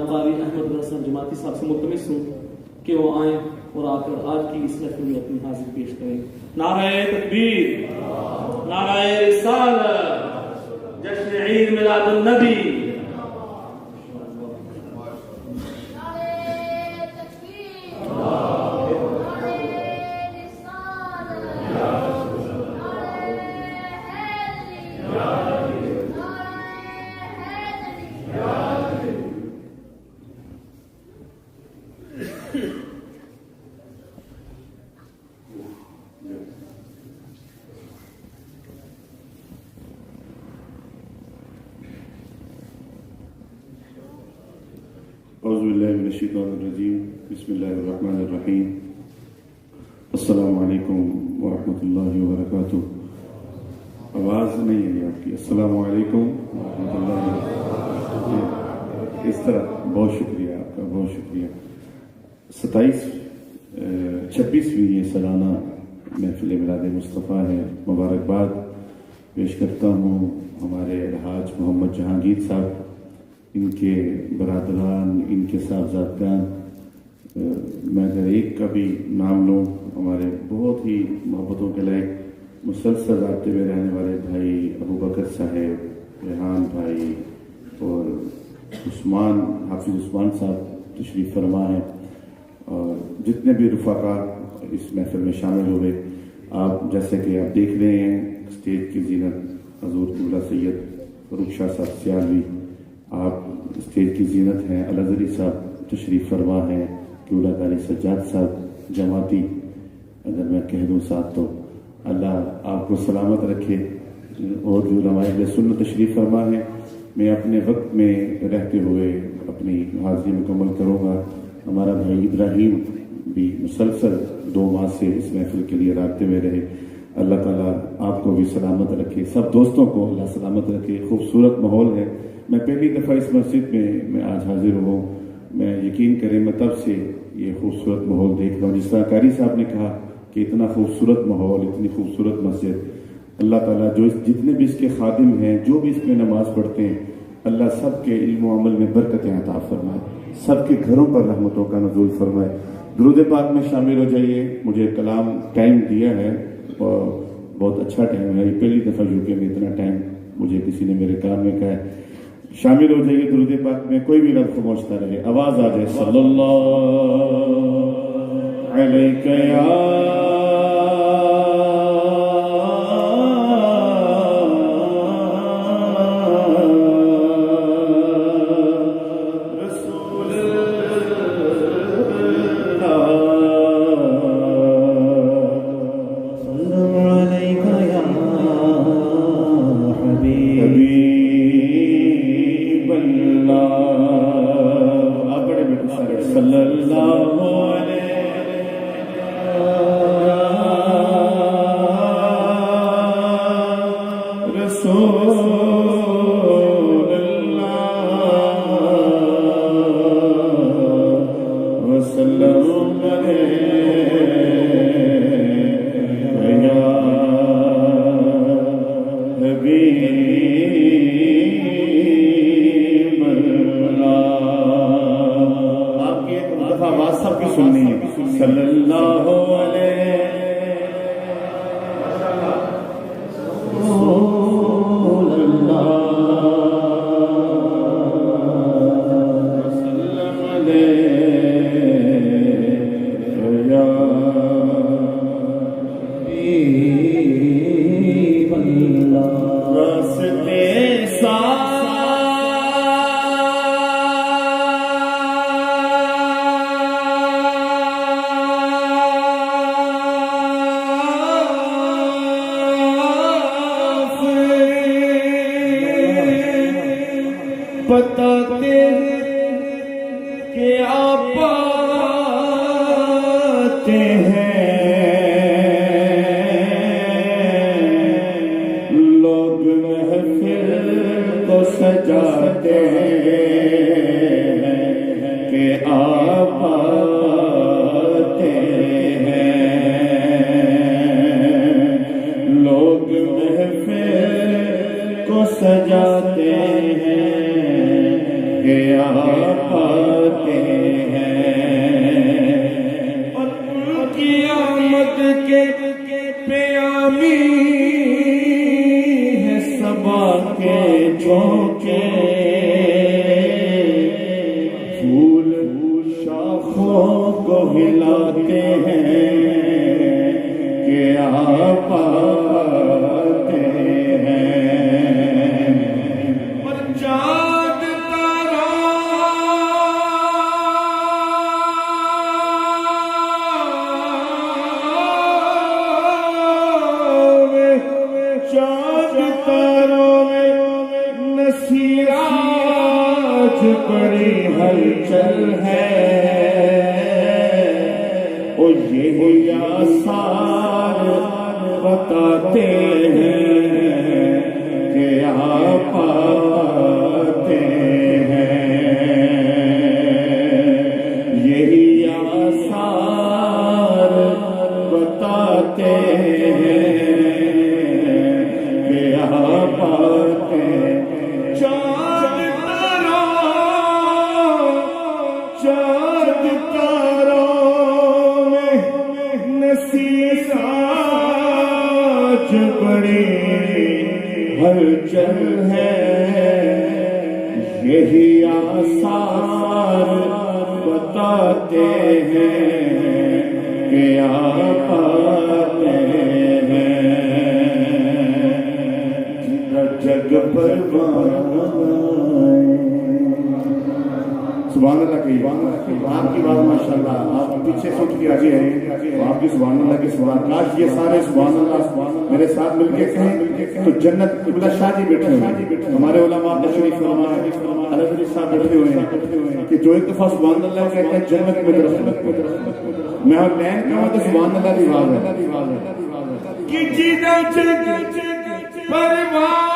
قاری احمد حسن جماعتی صاحب سے ملتمس ہوں کہ وہ آئیں اور آ کر آج کی اس محفل میں اپنی حاضری پیش کریں. نعرہ تکبیر، نعرہ رسالت، جشن عید میلاد النبی. اعوذ باللہ من الشیطان الرجیم، بسم اللہ الرحمن الرحیم. السلام علیکم ورحمۃ اللہ وبرکاتہ. آواز نہیں ہے آپ کی. السلام علیکم ورحمۃ اللہ وبرکاتہ. اس طرح بہت شکریہ آپ کا، بہت شکریہ. 26ویں یہ سالانہ محفل میلاد مصطفیٰ ہے. مبارکباد پیش کرتا ہوں ہمارے الحاج محمد جہانگیر صاحب، ان کے برادران، ان کے صاحبزادگان. میں اگر ایک کا بھی نام لوں، ہمارے بہت ہی محبتوں کے لائق مسلسل رابطے میں رہنے والے بھائی ابو بکر صاحب، ریحان بھائی اور عثمان، حافظ عثمان صاحب تشریف فرما ہیں، اور جتنے بھی رفقا اس محفل میں شامل ہوئے. آپ جیسے کہ آپ دیکھ رہے ہیں اسٹیج کی زینت حضور قبلہ سید فاروق شاہ صاحب سیالوی، آپ اسٹیج کی زینت ہیں. الازری صاحب تشریف فرما ہیں، قبلہ قاری سجاد صاحب جماعتی. اگر میں کہہ دوں ساتھ تو اللہ آپ کو سلامت رکھے. اور جو علماء اہل سنت تشریف فرما ہیں، میں اپنے وقت میں رہتے ہوئے اپنی حاضری مکمل کروں گا. ہمارا بھائی ابراہیم بھی مسلسل 2 ماہ سے اس محفل کے لیے رابطے میں رہے. اللہ تعالیٰ آپ کو بھی سلامت رکھے، سب دوستوں کو اللہ سلامت رکھے. خوبصورت ماحول ہے. میں پہلی دفعہ اس مسجد میں آج حاضر ہوں. میں یقین کریں میں تب سے یہ خوبصورت ماحول دیکھ رہا ہوں. جس طرح قاری صاحب نے کہا کہ اتنا خوبصورت ماحول، اتنی خوبصورت مسجد، اللہ تعالیٰ جو جتنے بھی اس کے خادم ہیں، جو بھی اس میں نماز پڑھتے ہیں، اللہ سب کے علم و عمل میں برکتیں عطا فرمائے، سب کے گھروں پر رحمتوں کا نزول فرمائے. درود پاک میں شامل ہو جائیے. مجھے کلام ٹائم دیا ہے اور بہت اچھا ٹائم ہے. یہ پہلی دفعہ یو کے میں اتنا ٹائم مجھے کسی نے میرے کام میں کہا ہے. شامل ہو جائیے درود پاک میں. کوئی بھی لفظ پہنچتا رہے، آواز آ جائے. صلی اللہ علیہ یا سجاتے ہیں کہ آپ کو ہلاتے ہیں کہ آپ آتے ہیں پر چاند تارا چاند تاروں میں نصیراج بڑی ہلچل ہے او یہ آثار بتاتے ہیں کہ آپ آتے ہیں یہی آثار بتاتے ہیں کہ آپ آتے ہیں چاند تاروں میں نصیراج بڑی ہلچل ہے یہی آثار بتاتے ہیں کہ آپ آتے ہیں جگ پروان سبحان اللہ کی آپ کی بات ماشاءاللہ آپ پیچھے سوچ کے آگے ہیں آپ کی سبحان اللہ کی سبحان کاش یہ سارے سبحان اللہ میرے ساتھ مل کے کہیں تو جنت قبلہ شاہ جی بیٹھے ہوئے ہیں ہمارے علماء تشریف فرما الحمد صاحب بیٹھے ہوئے ہیں کہ جو ایک دفعہ سبحان اللہ کہتے ہیں جنت میں درخت میں اور لین کہوں تو سبحان اللہ کی بات ہے کہ جینا جگ پروان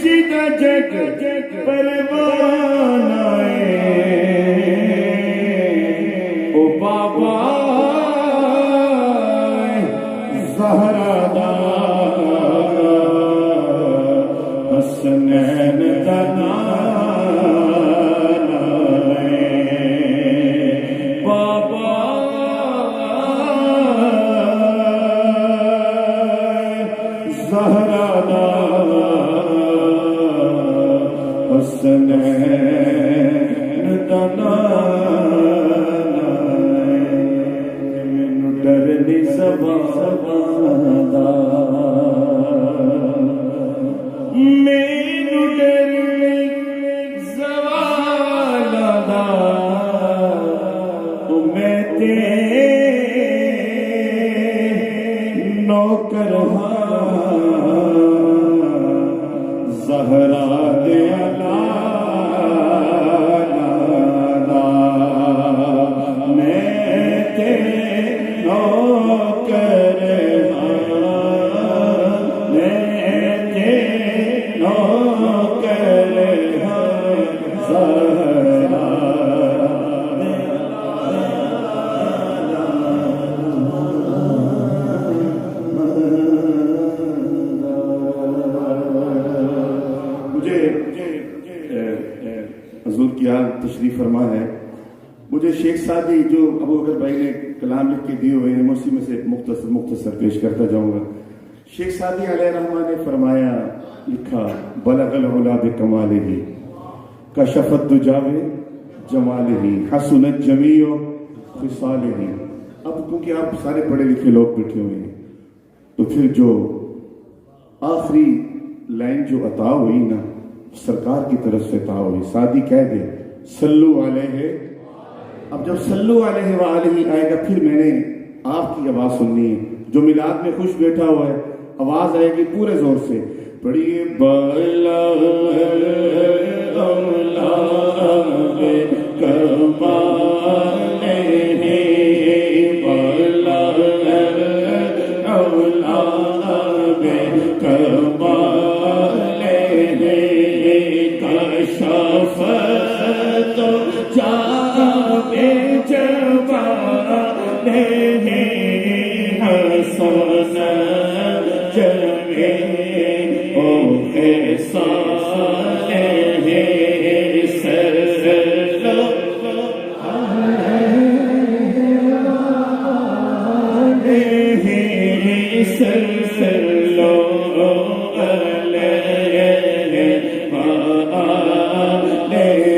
جینا جگ پروان آئے او بابا زہرا دا حسنین دا نام بابا زہرا دا حسنین دا نام ڈرنی زبان دا مینو ڈرنی زبان دا میں نوکر زہرا دے حضور کی یاد تشریف فرما ہے مجھے شیخ سعدی جو ابو بکر بھائی نے کلام لکھ کے دیے ہوئے ہیں میں اسی میں سے مختصر پیش کرتا جاؤں گا شیخ سعدی علیہ رحمہ نے فرمایا لکھا بلغ العلا بکمالہ کشفت دجا بجمالہ حسنت جمیع خصالہ اب کیونکہ آپ سارے پڑھے لکھے لوگ بیٹھے ہوئے ہیں تو پھر جو آخری لائن جو عطا ہوئی نا سرکار کی طرف سے عطا ہوئی سعدی کہہ دے صلو علیہ اب جب صلو علیہ وآلہ آئے گا پھر میں نے آپ کی آواز سننی ہے جو میلاد میں خوش بیٹھا ہوا ہے آواز آئے گی پورے زور سے پڑھیے بلغ العلا بکمالہ بلغ العلا بکمالہ کشفت جامع جمالہ حسن جمیع خصالہ صلو علیہ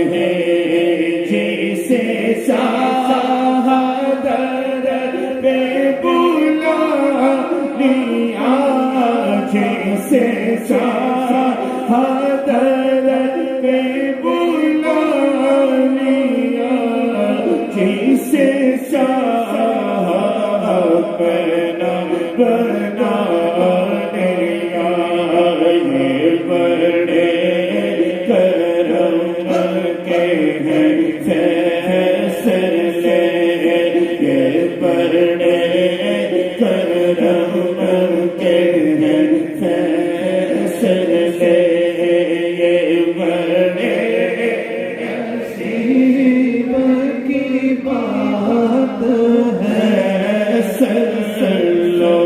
شہادت پہ بلا لیا جیسے شہادت پہ بلا لیا جیسے شہادت بنا بنا لیا یہ بڑے کرم کے ہیں فیصلے یہ بڑے کرم کے ہیں فیصلے یہ بڑے نصیب کی بات ہے صلو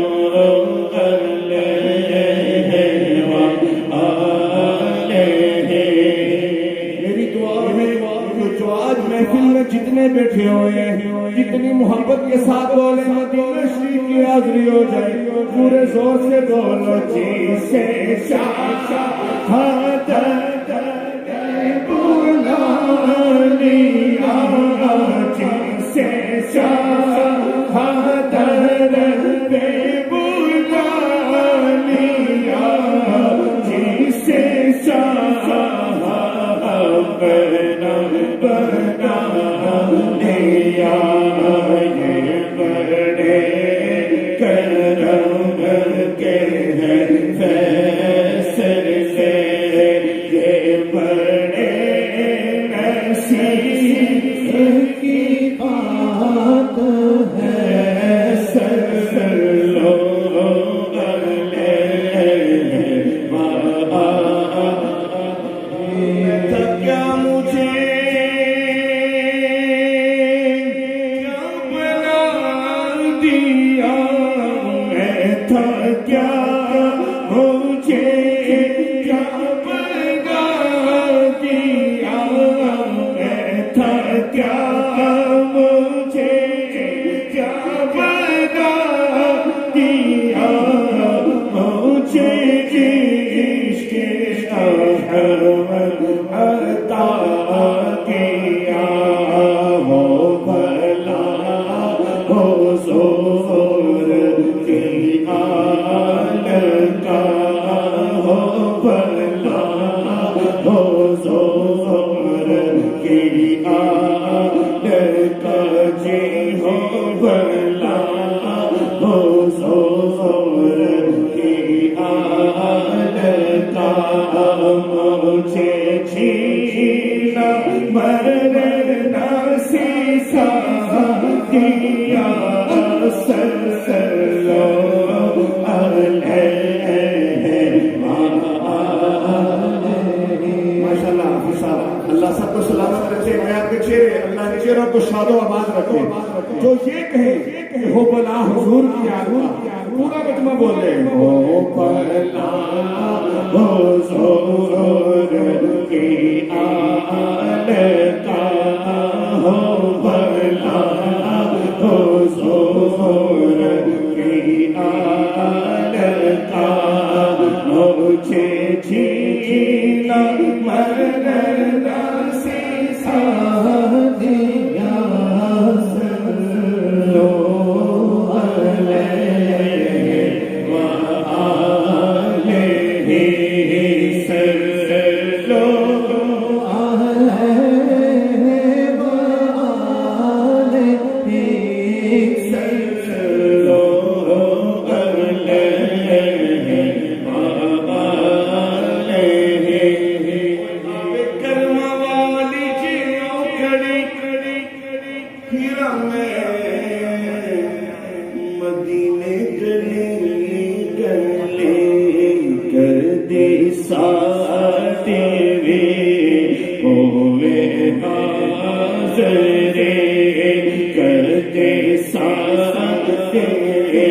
جتنے بیٹھے ہوئے ہیں جتنی محبت کے ساتھ بولے مدینہ شریف کی حاضری ہو جائے پورے زور سے بولو جیسے شہادت بلا لیا جیسے شہادت پہ بلا لیا جیسے شہادت بنا بنا لیا یہ بڑے کرم کے ہیں فیصلے یہ بڑے نصیب کی بات ہے صلو کیا مجھے کیا مجھے کیا بنا دیا میں تھا کیا مجھے کیا بنا دیا مجھے عشق احمد عطا کیا ہو بھلا ہو زور کی آل کا ہو بھلا ہو زور کی آل کا جی ہو بھلا ہو زور کی آل کا مجھے چھینا مرنا سیسا دیا صلو ماشاءاللہ اللہ سب کو سلامت رکھے میں آپ کے چہرے اللہ کے چہروں کو شاد و آباد رکھے جو یہ کہے کہ ہو بلا حضور کی آدھا پورا کتنا بول رہے ہیں ہو بلا حضور کی آل کا ہو بلا حضور کی آل کا مجھے جینا مرنا سیسا دیا صلو علیہ وآلہ صلو علیہ وآلہ صلو مدینے گلی گلی کر دے ساتھ ہوئے حاضر کر دے ساتھ ہوئے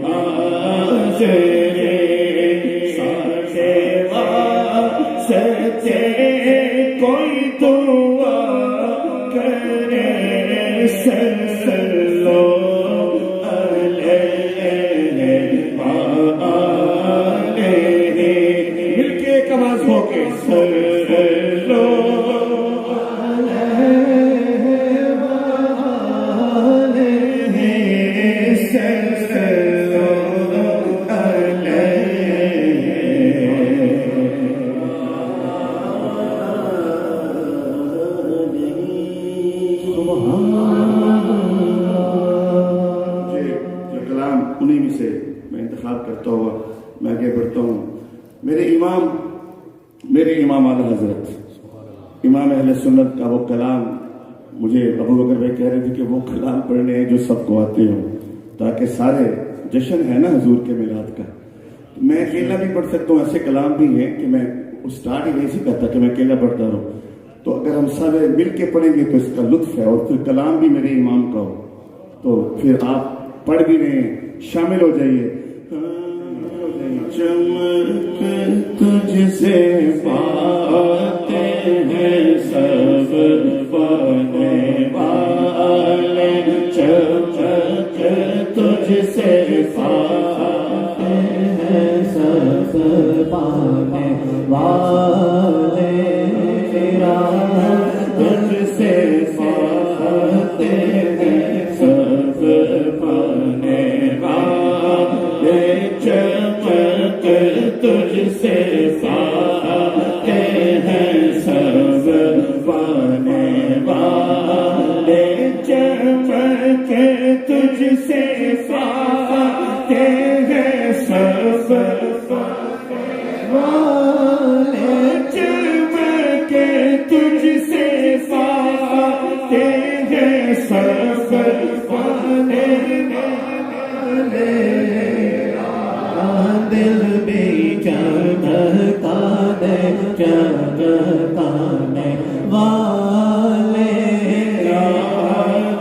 حاضر ساتے واسطے کوئی دعا کرے صلو علیہ وآلہ مل کے ایک آواز ہو کے صلو علیہ امام اہل سنت کا وہ کلام مجھے ابو بکر بھائی کہہ رہے تھے کہ وہ کلام پڑھنے ہیں جو سب کو آتے ہوں، تاکہ سارے جشن ہے نا حضور کے میلاد کا. میں اکیلا بھی پڑھ سکتا ہوں، ایسے کلام بھی ہیں کہ میں اسٹارٹ ہی نہیں سے کہتا کہ میں اکیلا پڑھتا رہوں. تو اگر ہم سب مل کے پڑھیں گے تو اس کا لطف ہے، اور پھر کلام بھی میرے امام کا ہو تو پھر آپ پڑھ بھی رہے ہیں، شامل ہو جائیے. چمک تجھ سے پاتے ہیں سب پانے والے، چمک تجھ سے پاتے ہیں سب پانے والے، تجھ سے پاتے ہیں سب پانے والے، چمک تجھ سے پاتے ہیں سب پانے والے، چمک تجھ سے پاتے ہیں سب پانے والے، چمک تجھ سے پاتے ہیں سب پانے والے، دل بھی چمکانے چمکانے والے،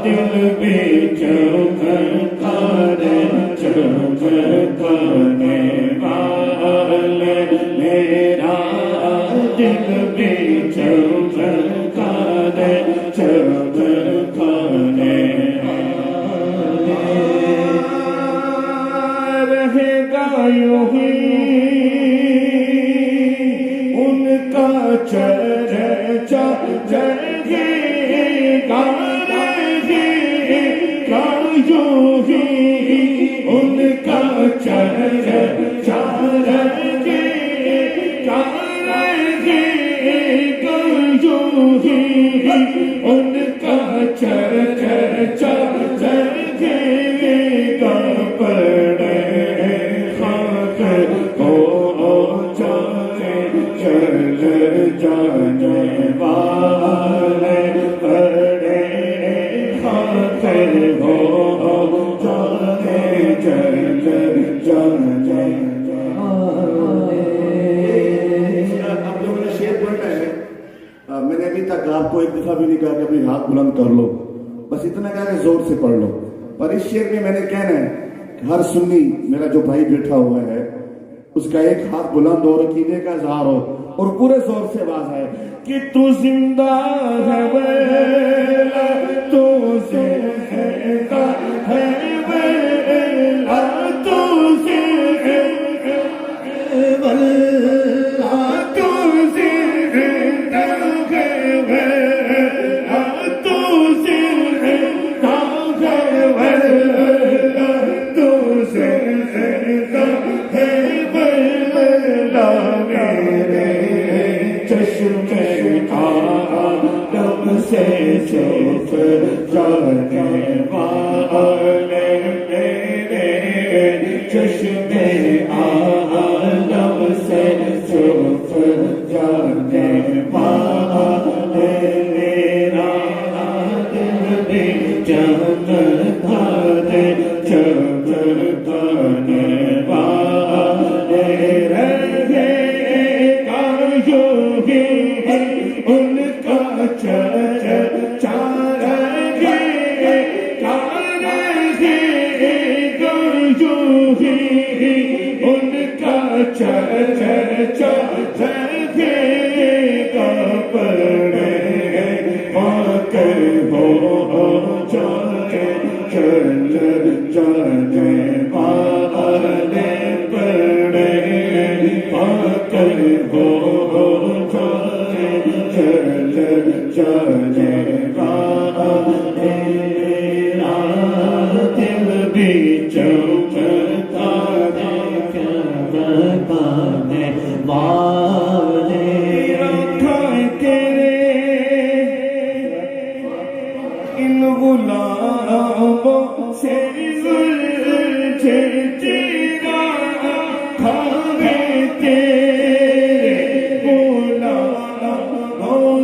دل بھی چمکانے چمکانے والے، میرا دل بھی چمکانے چمکانے والے، رہے گا یوں ہی ان کا چرچا چلے گا، رہے گا یوں ہی ان کا چرچا چلے گا، رہے گا یوں ہی ان کا چرچا چلے گا، پڑے خاک ہو چل جانے والے، پڑے خاک ہو چل جانے والے. اب جو میں نے شعر پڑھنا ہے، میں نے ابھی تک آپ کو ایک دفعہ بھی نہیں کہا کہ ابھی ہاتھ بلند کر لو، بس اتنا کہا کہ زور سے پڑھ لو. پر اس شعر میں نے کہنا ہے کہ ہر سنی میرا جو بھائی بیٹھا ہوا ہے اس کا ایک ہاتھ بلند ہو، عقیدے کا اظہار ہو، اور پورے زور سے آواز ہے کہ تو زندہ ہے ویلا، تو زندہ ہے ویلا، تو زندہ ہے ویلا، تو زندہ ہے ویلا، تو زندہ ہے ویلا، تو زندہ ہے ویلا، میرے چشم آدم سے چھپ جانے والے، میرے چشم آدم سے چھپ جانے والے، میرا دل بھی چمکانے چمکانے والے، رہے گا یوں ہی ان کا چرچا رہے گا، رہے گا یوں ہی ان کا چرچا رہے گا، پڑے خاک ہو چل جانے والے، پڑے خاک ہو چل جانے والے، دل بھی چمکانے چمکانے والے، رکھائیں تیرے ان غلاموں سے الجھے تیرا، کھاوے تیرے غلاموں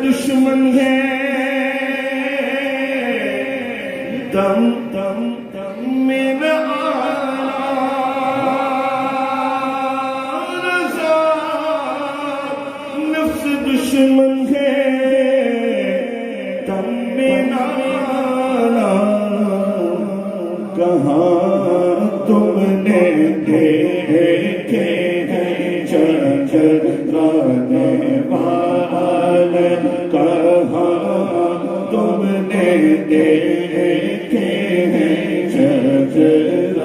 دشمن ہے دم دم دم میں نہ آنا رضا نفس دشمن ہے دم میں نہ آنا کہاں تم نے دیکھے ہیں چچرانے والے کہاں تم نے دیکھے ہیں چچرانے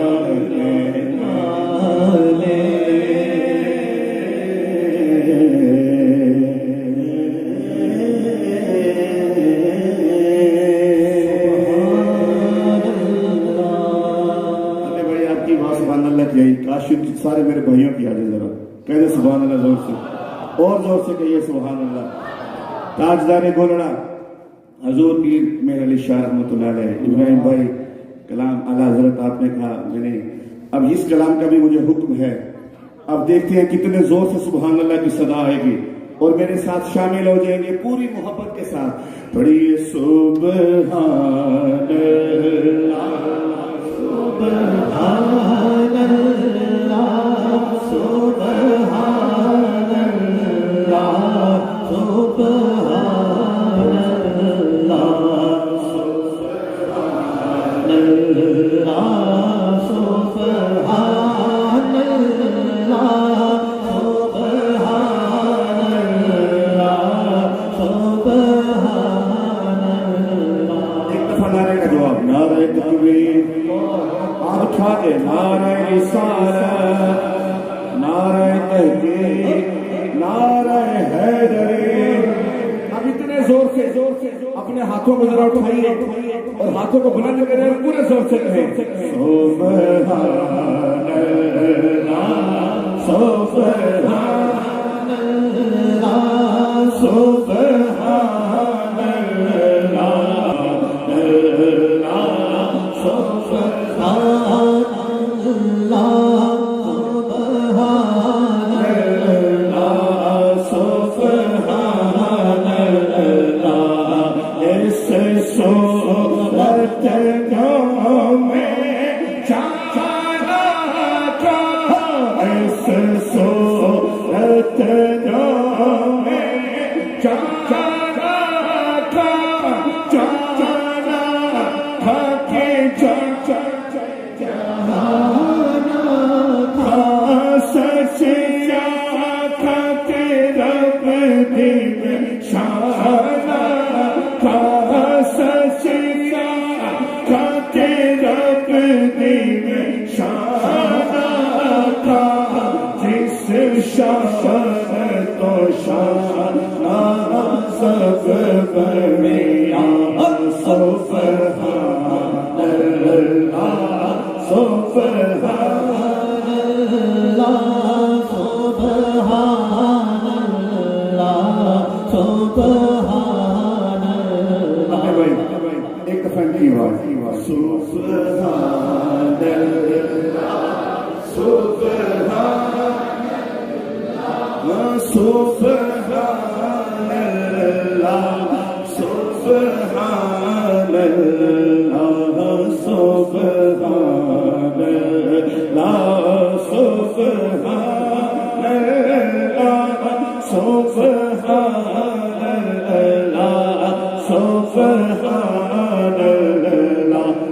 والے سارے میرے بھائیوں کی حاضر ذرا کہہ دے سبحان اللہ زور سے اور زور سے کہیے سبحان اللہ تاجدار گولڑا حضور پیر میر علی شاہ رحمۃ اللہ علیہ ابراہیم بھائی کلام اعلیٰ حضرت آپ نے کہا میں نے اب اس کلام کا بھی مجھے حکم ہے اب دیکھتے ہیں کتنے زور سے سبحان اللہ کی صدا آئے گی اور میرے ساتھ شامل ہو جائیں گے پوری محبت کے ساتھ پڑھیے سبحان اللہ سبحان نعرہ رسالت نعرہ تحقیق نعرہ حیدری اب اتنے زور سے اپنے ہاتھوں کو ذرا اٹھائیے اور ہاتھوں کو بلند کریں اور پورے زور سے کہیں سبحان اللہ سبحان اللہ سبحان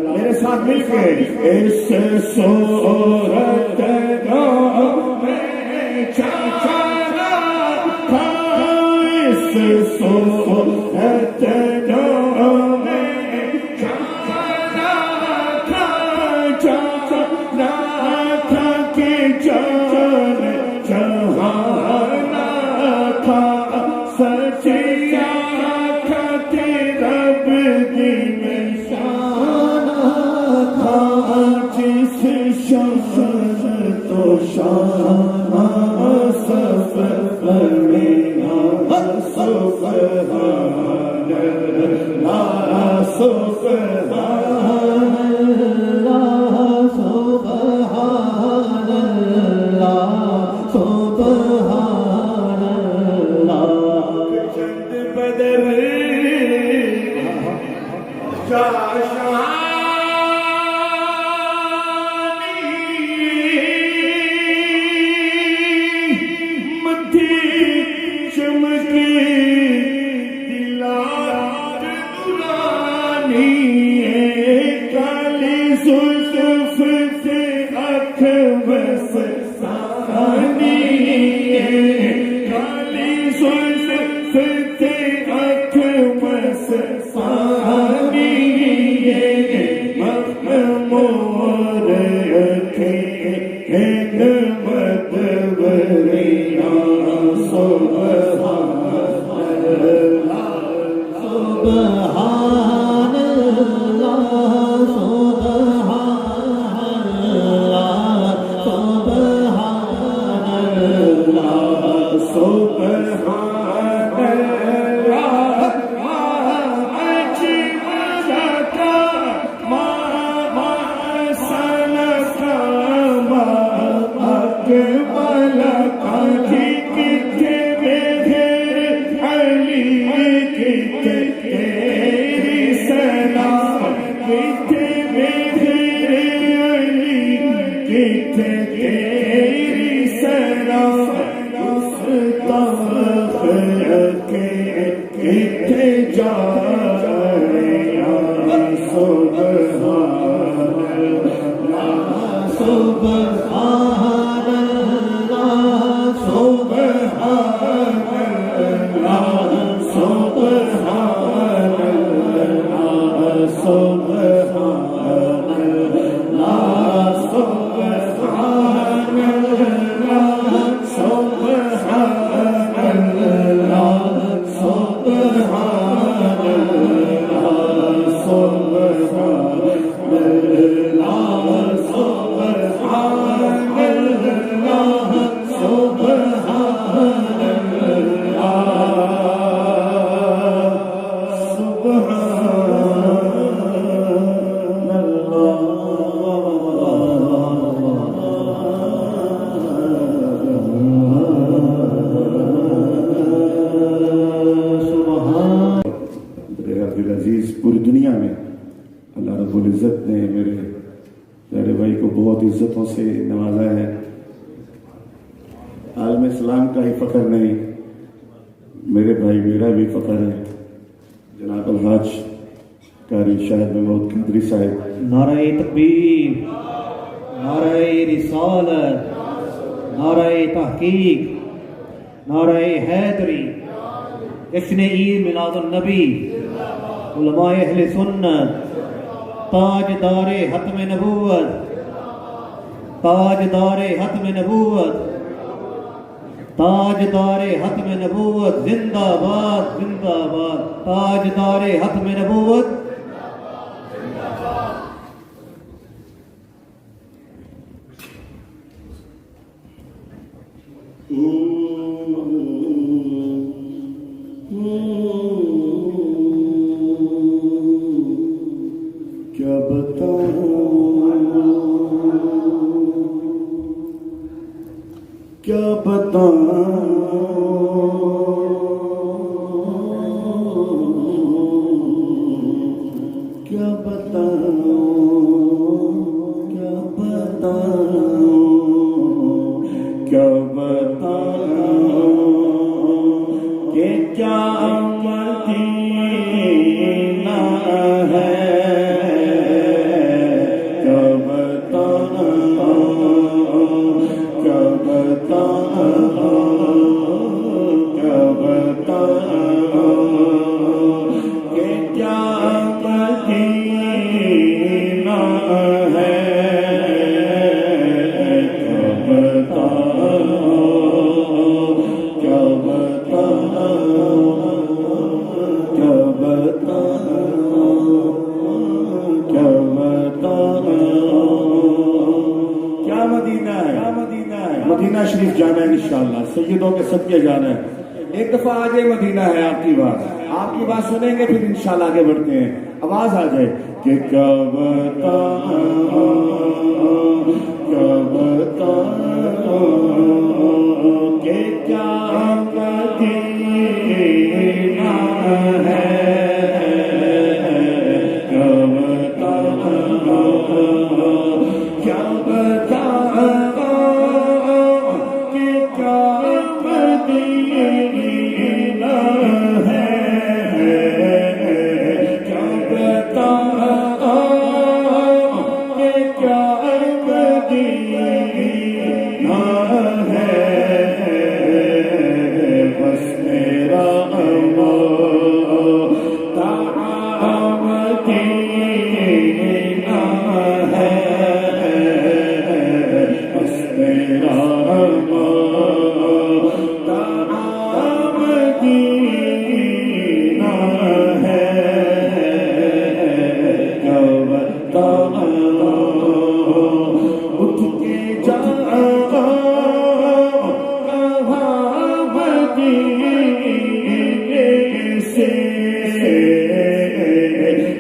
میرے ساتھ مل کے اس صورت رب دی نشانہ تھا جس شان تو شان سفر میں سبحان اللہ سبحان اللہ سبحان اللہ سبحان اللہ چند بدر پوری دنیا میں اللہ رب العزت نے میرے پیارے بھائی کو بہت عزتوں سے نوازا ہے. عالم اسلام کا ہی فخر نہیں، میرے بھائی میرا بھی فخر ہے. جناب الحاج قاری شاہد محمود قادری صاحب، نعرہ تکبیر، نعرہ رسالت، نعرہ تحقیق، نعرہ حیدری، جشن عید میلاد النبی، علماء اہل سنت، تاجدار ختم نبوت، تاجدار ختم نبوت، تاجدار ختم نبوت، زندہ باد زندہ باد، تاجدار ختم نبوت. کیا بتاؤں کیا بتاؤں کیا بتاؤں کیا بتاؤں کیا بتاؤں کہ کیا شریف جانا ہے انشاءاللہ، سیدوں کے صدقے جانا ہے. ایک دفعہ آ جائے مدینہ ہے آپ کی بات سنیں گے، پھر انشاءاللہ آگے بڑھتے ہیں. آواز آ جائے کہ کیا بتاؤں کہ کیا مدینہ ہے، کیا بتاؤں کیا بتاؤں کہ کیا مدینہ ہے، کیا بتاؤں کہ کیا مدینہ ہے. بس میرا مدینہ ہے، بس میرا مدینہ ہے. اٹھ کے جاؤ مدینے سے،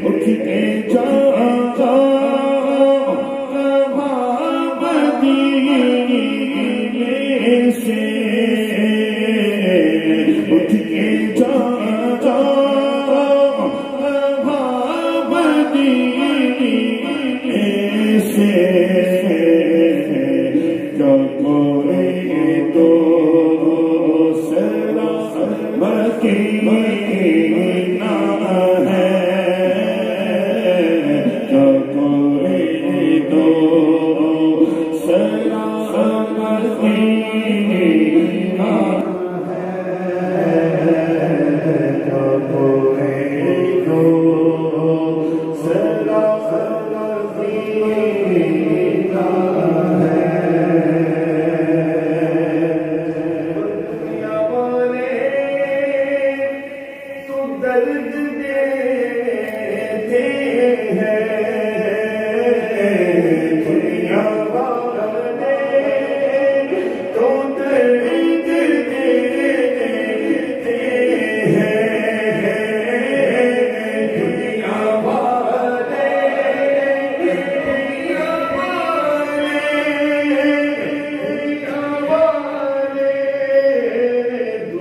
اٹھ کے جاؤ مدینے سے، اٹھ کے جاؤ مدینے سے. جو کوئی دوسرا مدینہ ہے، جو کوئی دوسرا مدینہ ہے، جو کوئی دوسرا مدینہ ہے. دنیا والے تو درد دیتے ہیں، دنیا والے تو درد دیتے ہیں،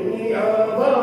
دنیا والے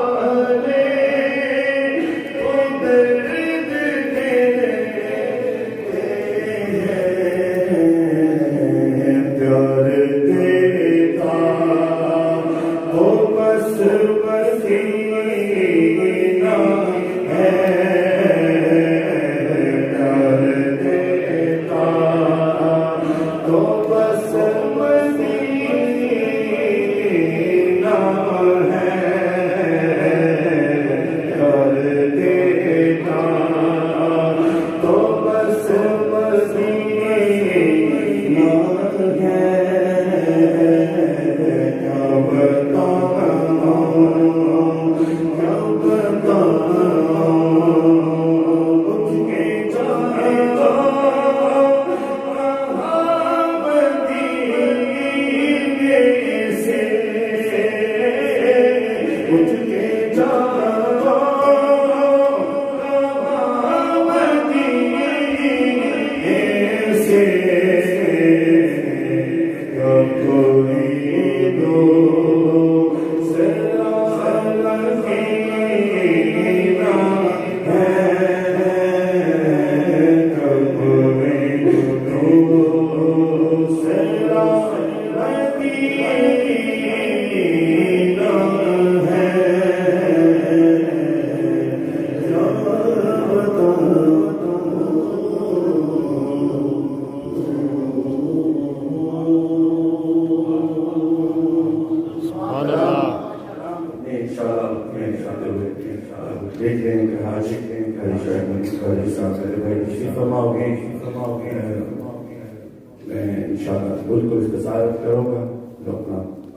میں انشاءاللہ بالکل اختصار کروں گا تو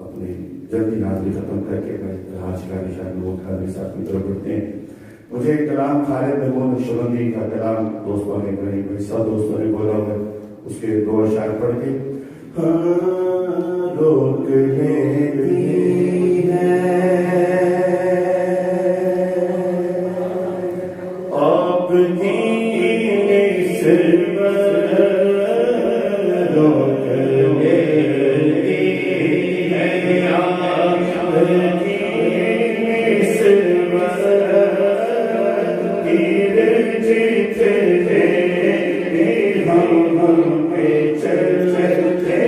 اپنی جلدی حاضری ختم کر کے میں حاج کا نشان وہ کھانے ساتھ میں طرف بڑھتے ہیں. مجھے کلام خالد محمود شبندی کا کلام دوستوں نے بڑی سب دوستوں نے بولا ہوا اس کے 2 اشعار پڑھ کے روک لیتی ہے آپ کی سرور روک لیتی ہے آپ کی سرور تیر جیتے ہم پہ چلتے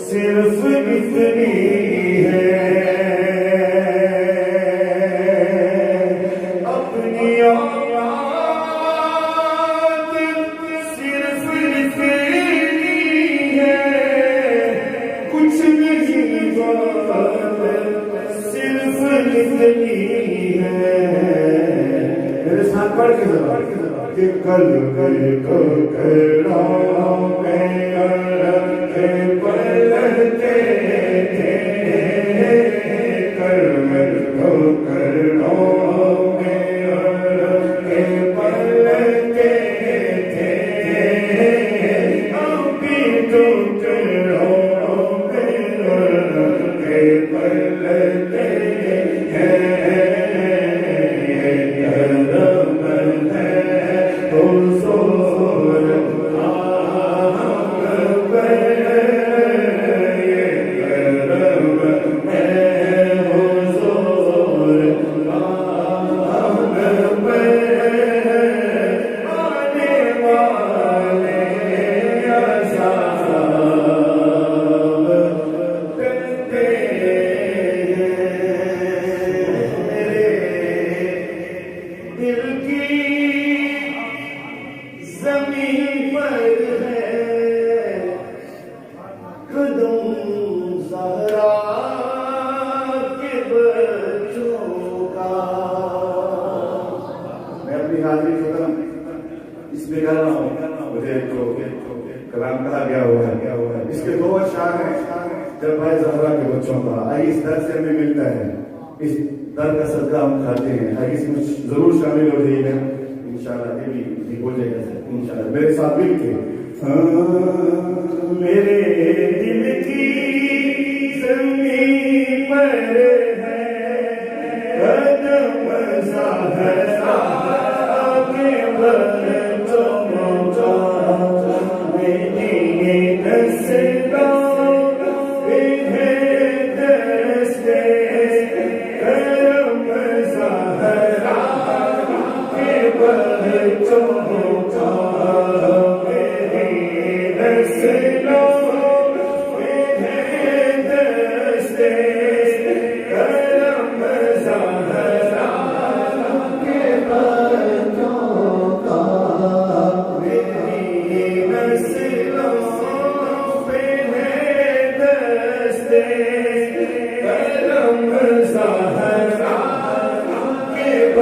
صرف اتنی ہے اپنی اوقات صرف اتنی ہے کچھ نہیں بات صرف اتنی ہے میرے ساتھ پڑھ کے ذرا کہ کل کل کو کرا میں پلتے تھے کرمل کو کرو میں پلتے تھے ابھی تو کرو میں پلتے اس میں کہہ رہا ہوں مجھے جو کلام کہا گیا ہوا ہے اس کے دو اشعار ہیں جب بھائی زہرا کے بچوں کا آئیے اس درد سے ہمیں ملتا ہے اس درد کا صدقہ ہم کھاتے ہیں آئیے اس میں ضرور شامل ہو جائیے گا انشاءاللہ یہ بھی ہو جائے گا انشاءاللہ میرے ساتھ مل کے میرے دل کی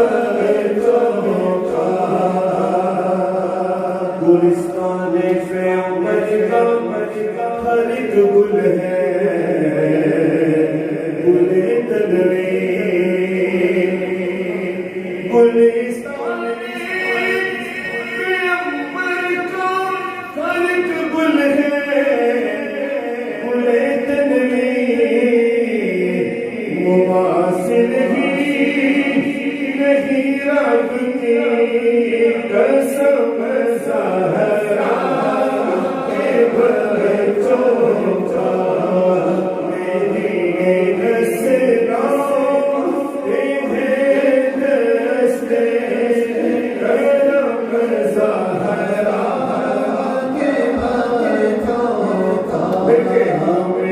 بچوں کا گلستان فیمبر کا ہر ایک گل ہے گل تنوی گلستان فیمبر کا ہر ایک گل ہے گل تنوی مواصل نہیں رب کی قسم زہرا کے بچوں کا میری نسلوں تمہیں دستے کرم زہرا کے بچوں کا میری نسلوں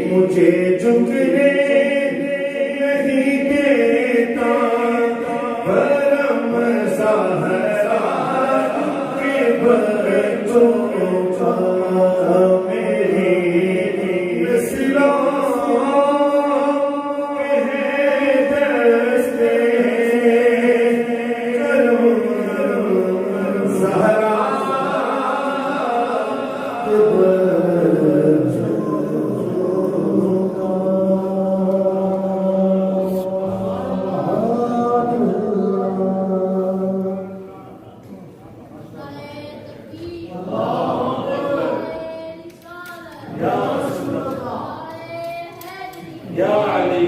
مجھے جھکنے نہیں دیتا برم زہرا کے بچوں کا میری نسلوں میں دستے کرم زہرا کے بچوں یا علی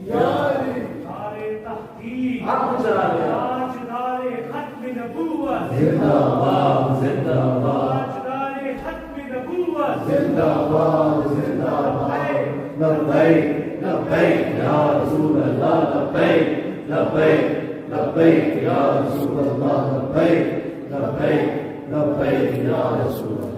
یا علی تحقیق تاجدار ختم نبوت زندہ باد زندہ باد تاجدار ختم نبوت زندہ باد زندہ باد لبیک لبیک یا رسول اللہ لبیک لبیک لبیک یا رسول اللہ لبیک لبیک لبیک یا رسول اللہ